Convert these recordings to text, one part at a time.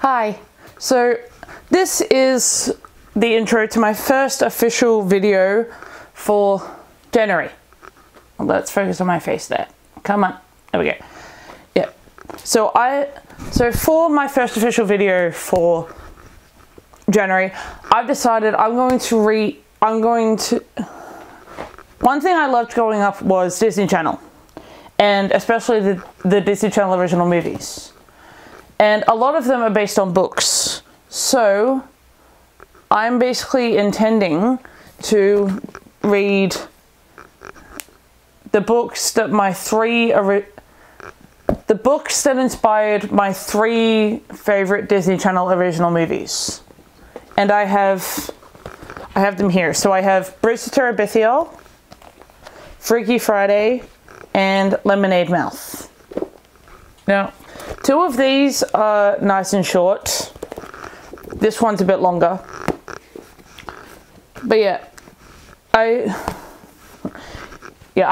Hi, so this is the intro to my first official video for January. Let's focus on my face there. Come on, there we go. Yeah, so for my first official video for January, I've decided one thing I loved growing up was Disney Channel, and especially the Disney Channel original movies. And a lot of them are based on books. So I'm basically intending to read the books that inspired my three favorite Disney Channel original movies. And I have them here. So I have Bridge to Terabithia, Freaky Friday, and Lemonade Mouth. Now, two of these are nice and short. This one's a bit longer. But yeah, I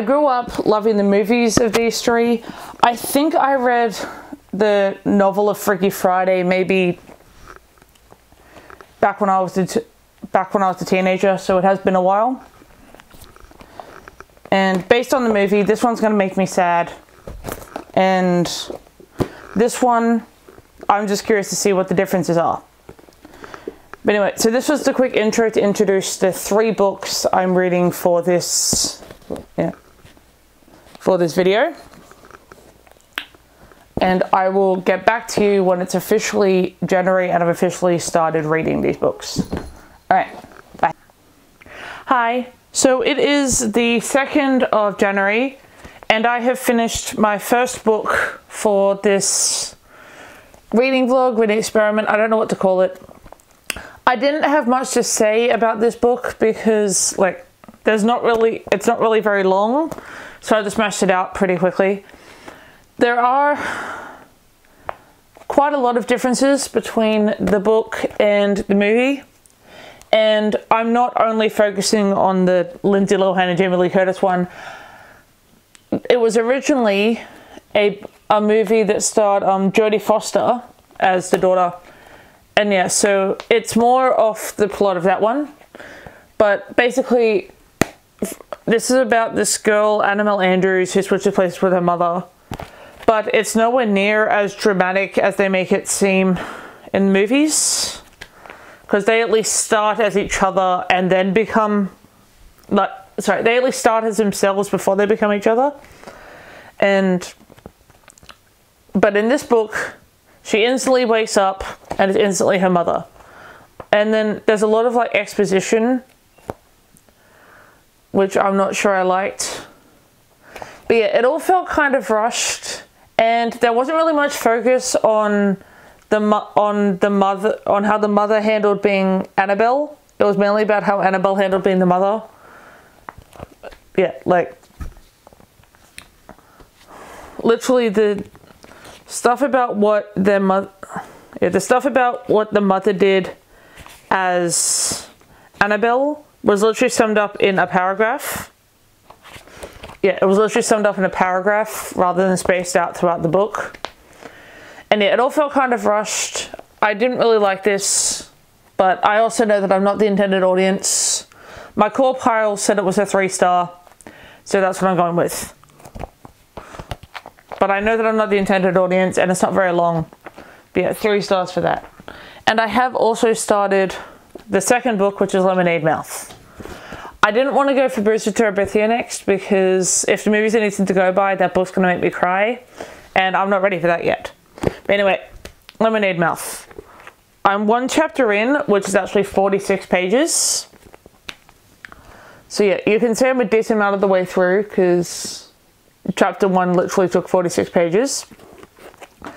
grew up loving the movies of these three. I think I read the novel of Freaky Friday maybe back when I was a teenager, so it has been a while. And based on the movie, this one's gonna make me sad. And this one, I'm just curious to see what the differences are. But anyway, so this was the quick intro to introduce the three books I'm reading for this, for this video. And I will get back to you when it's officially January and I've officially started reading these books. All right, bye. Hi, so it is the 2nd of January and I have finished my first book for this reading vlog, reading experiment, I don't know what to call it. I didn't have much to say about this book because it's not really very long, so I just mashed it out pretty quickly. There are quite a lot of differences between the book and the movie, and I'm not only focusing on the Lindsay Lohan and Jamie Lee Curtis one. It was originally a movie that starred Jodie Foster as the daughter. And yeah, so it's more of the plot of that one. But basically, this is about this girl, Annabelle Andrews, who switches places with her mother. But it's nowhere near as dramatic as they make it seem in the movies. Because they at least start as each other and then become... they at least start as themselves before they become each other. But in this book, she instantly wakes up and is instantly her mother. And then there's a lot of exposition, which I'm not sure I liked. But yeah, it all felt kind of rushed, and there wasn't really much focus on how the mother handled being Annabelle. It was mainly about how Annabelle handled being the mother. Yeah, literally the stuff about what the mother did as Annabelle was literally summed up in a paragraph. Yeah, it was literally summed up in a paragraph rather than spaced out throughout the book. And yeah, it all felt kind of rushed. I didn't really like this, but I also know that I'm not the intended audience. My core pile said it was a 3-star, so that's what I'm going with. But I know that I'm not the intended audience and it's not very long. But yeah, 3 stars for that. And I have also started the second book, which is Lemonade Mouth. I didn't want to go for Bridge to Terabithia next because if the movie's anything to go by, that book's going to make me cry. And I'm not ready for that yet. But anyway, Lemonade Mouth. I'm 1 chapter in, which is actually 46 pages. So yeah, you can say I'm a decent amount of the way through because chapter 1 literally took 46 pages. But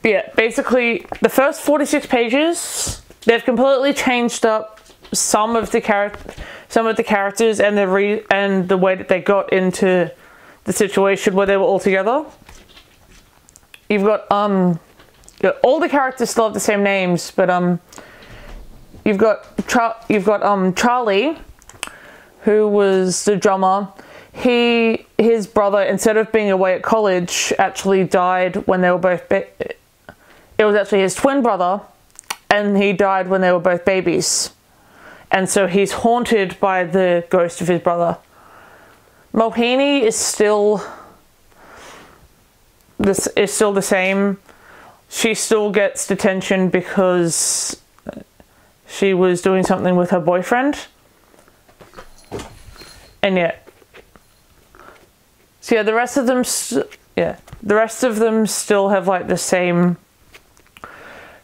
yeah, basically the first 46 pages, they've completely changed up some of the characters and the way that they got into the situation where they were all together. You've got all the characters still have the same names, but you've got Charlie, who was the drummer. His brother, instead of being away at college, actually died when they were both it was actually his twin brother, and he died when they were both babies. And so he's haunted by the ghost of his brother. Mohini is still the same. She still gets detention because she was doing something with her boyfriend. And yeah. So yeah, the rest of them still have like the same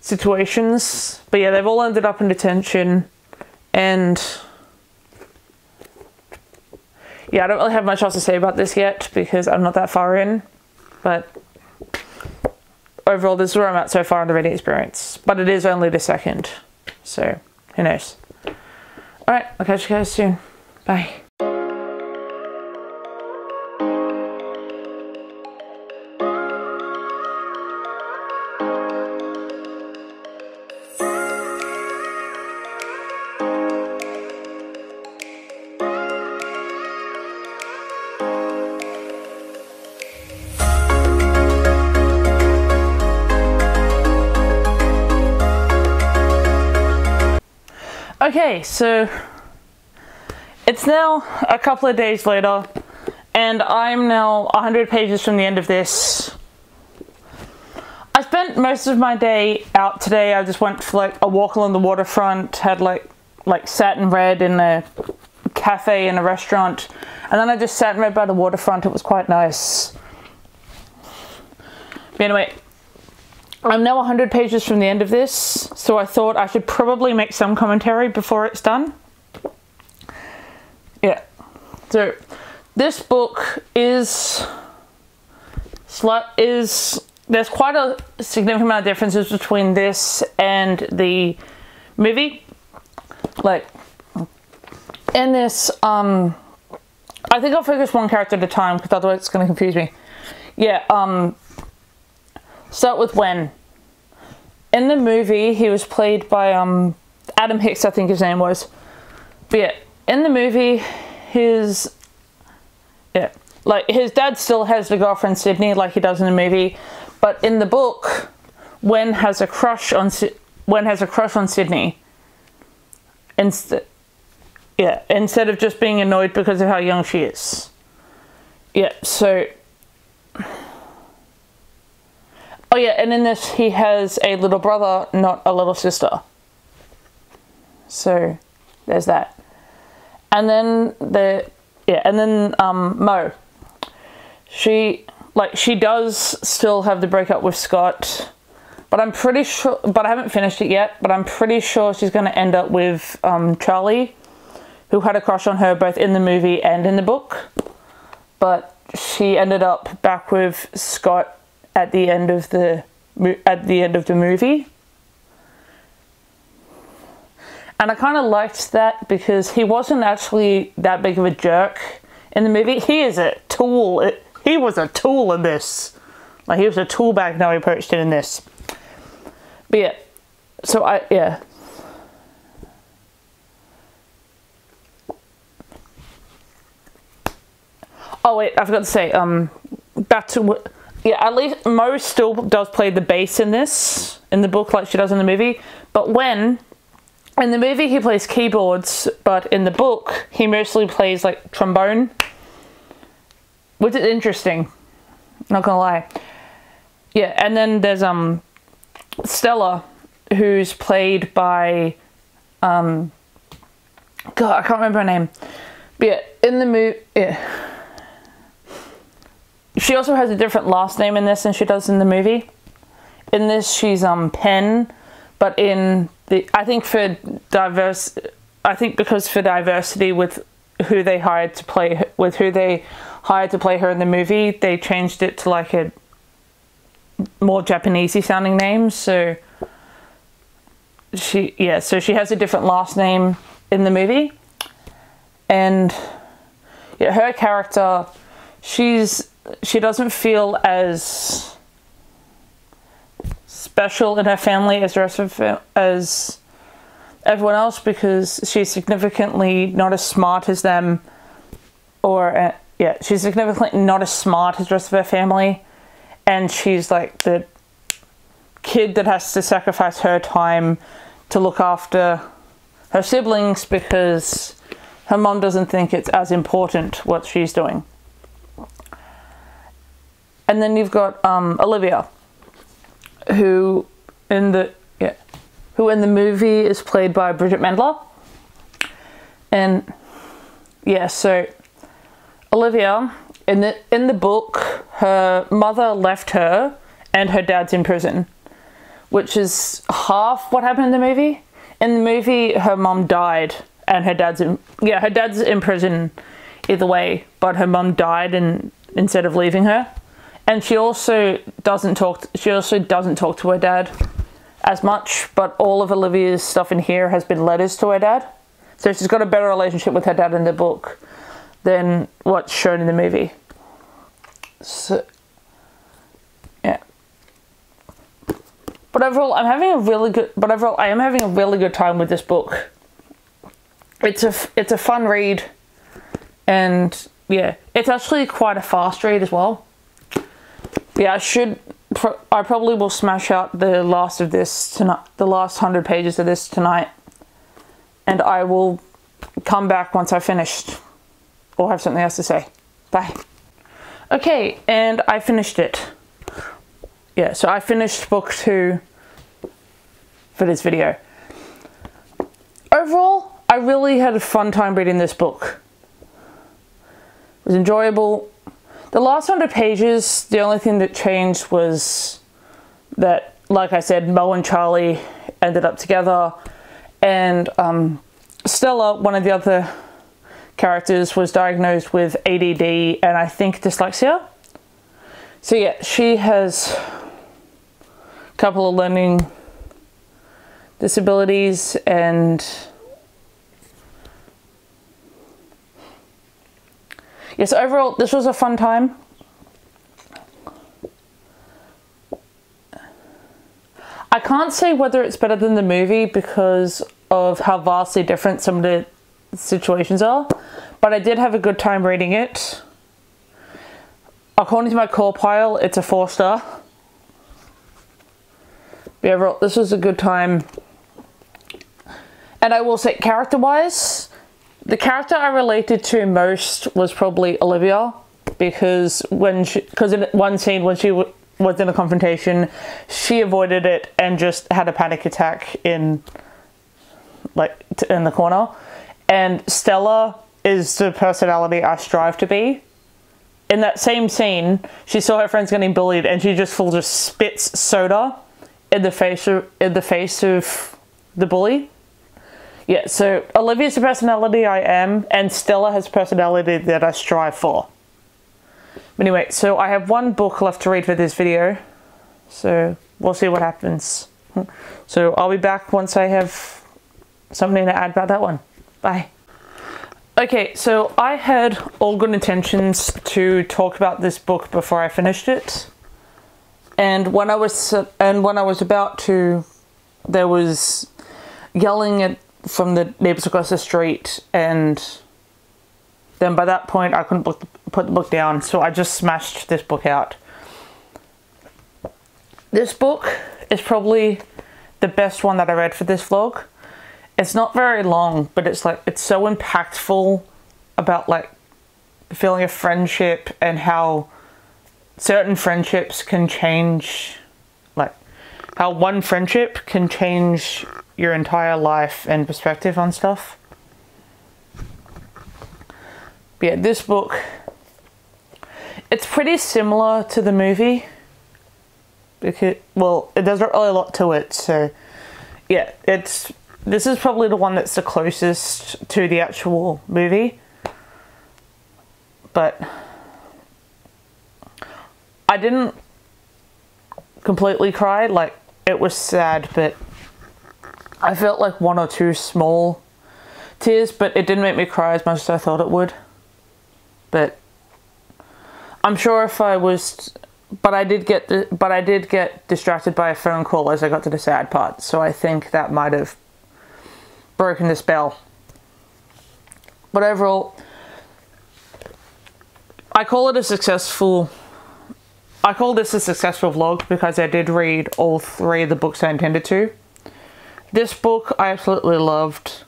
situations. But yeah, they've all ended up in detention. And yeah, I don't really have much else to say about this yet because I'm not that far in. But overall, this is where I'm at so far in the reading experience. But it is only the second. So, who knows? Alright, I'll catch you guys soon. Bye. Okay, so it's now a couple of days later, and I'm now 100 pages from the end of this. I spent most of my day out today. I just went for like a walk along the waterfront, had like sat and read in a cafe in a restaurant, and then I just sat and read by the waterfront. It was quite nice. But anyway, I'm now 100 pages from the end of this, so I thought I should probably make some commentary before it's done. Yeah, so this book is there's quite a significant amount of differences between this and the movie. Like, in this, I think I'll focus one character at a time because otherwise it's going to confuse me. Yeah, start with Wen. In the movie, he was played by Adam Hicks, I think his name was. But yeah, in the movie, his dad still has the girlfriend Sydney, like he does in the movie. But in the book, Wen has a crush on Sydney. Instead of just being annoyed because of how young she is. Yeah, so. Oh yeah, and in this he has a little brother, not a little sister. So there's that. And then Mo. She does still have the breakup with Scott, but I'm pretty sure, but I haven't finished it yet, but I'm pretty sure she's going to end up with Charlie, who had a crush on her both in the movie and in the book. But she ended up back with Scott at the end of the movie. And I kind of liked that because he wasn't actually that big of a jerk in the movie. He is a tool. He was a tool in this. Like, he was a tool back now he approached it in this. But yeah, so oh wait, I forgot to say, back to yeah, at least Mo still does play the bass in this, in the book, like she does in the movie. But in the movie he plays keyboards, but in the book he mostly plays like trombone, which is interesting, not gonna lie. Yeah, and then there's Stella, who's played by God, I can't remember her name. But yeah, in the movie, yeah. She also has a different last name in this than she does in the movie. In this, she's Penn, but in the because for diversity with who they hired to play her in the movie, they changed it to like a more Japanesey sounding name. So she has a different last name in the movie, and yeah, her character, she doesn't feel as special in her family as the rest of as everyone else because she's significantly not as smart as them, or she's significantly not as smart as the rest of her family, and she's like the kid that has to sacrifice her time to look after her siblings because her mom doesn't think it's as important what she's doing. And then you've got Olivia, who in the movie is played by Bridget Mendler. And yeah, so Olivia, in the book, her mother left her and her dad's in prison, which is half what happened in the movie. In the movie, her mom died and her dad's in prison either way, but her mom died instead of leaving her. And she also doesn't talk to her dad as much, but all of Olivia's stuff in here has been letters to her dad. So she's got a better relationship with her dad in the book than what's shown in the movie. So, yeah. But overall, I am having a really good time with this book. It's a fun read, and yeah, it's actually quite a fast read as well. Yeah, I probably will smash out the last of this tonight, the last 100 pages of this tonight, and I will come back once I've finished or have something else to say. Bye. Okay, and I finished it. Yeah, so I finished book 2 for this video. Overall, I really had a fun time reading this book. It was enjoyable. The last 100 pages, the only thing that changed was that, like I said, Mo and Charlie ended up together, and Stella, one of the other characters, was diagnosed with ADD and I think dyslexia. So yeah, she has a couple of learning disabilities, and yes, overall, this was a fun time. I can't say whether it's better than the movie because of how vastly different some of the situations are, but I did have a good time reading it. According to my core pile, it's a 4-star. But overall, this was a good time. And I will say, character-wise, the character I related to most was probably Olivia, because in one scene when she was in a confrontation, she avoided it and just had a panic attack in the corner. And Stella is the personality I strive to be. In that same scene, she saw her friends getting bullied and she just spits soda in the face of the bully. Yeah, so Olivia's the personality I am, and Stella has personality that I strive for. But anyway, so I have one book left to read for this video, so we'll see what happens. So I'll be back once I have something to add about that one. Bye. Okay, so I had all good intentions to talk about this book before I finished it, and when I was about to, there was yelling from the neighbors across the street, and then by that point I couldn't put the book down, so I just smashed this book out. This book is probably the best one that I read for this vlog. It's not very long, but it's so impactful about the feeling of friendship and how certain friendships can change, how one friendship can change your entire life and perspective on stuff. But yeah, this book, it's pretty similar to the movie because, well, there's not really a lot to it, so yeah, this is probably the one that's the closest to the actual movie. But I didn't completely cry, it was sad, but I felt like 1 or 2 small tears, but it didn't make me cry as much as I thought it would. But I'm sure if I was, but I did get distracted by a phone call as I got to the sad part, so I think that might have broken the spell. But overall, I call it a successful I call this a successful vlog because I did read all 3 of the books I intended to. This book I absolutely loved.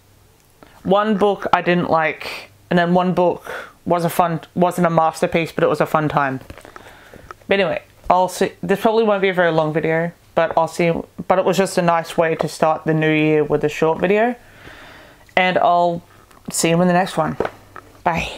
One book I didn't like, and then one book wasn't a masterpiece, but it was a fun time. But anyway, I'll see. This probably won't be a very long video, but I'll see. But it was just a nice way to start the new year with a short video. And I'll see you in the next one. Bye.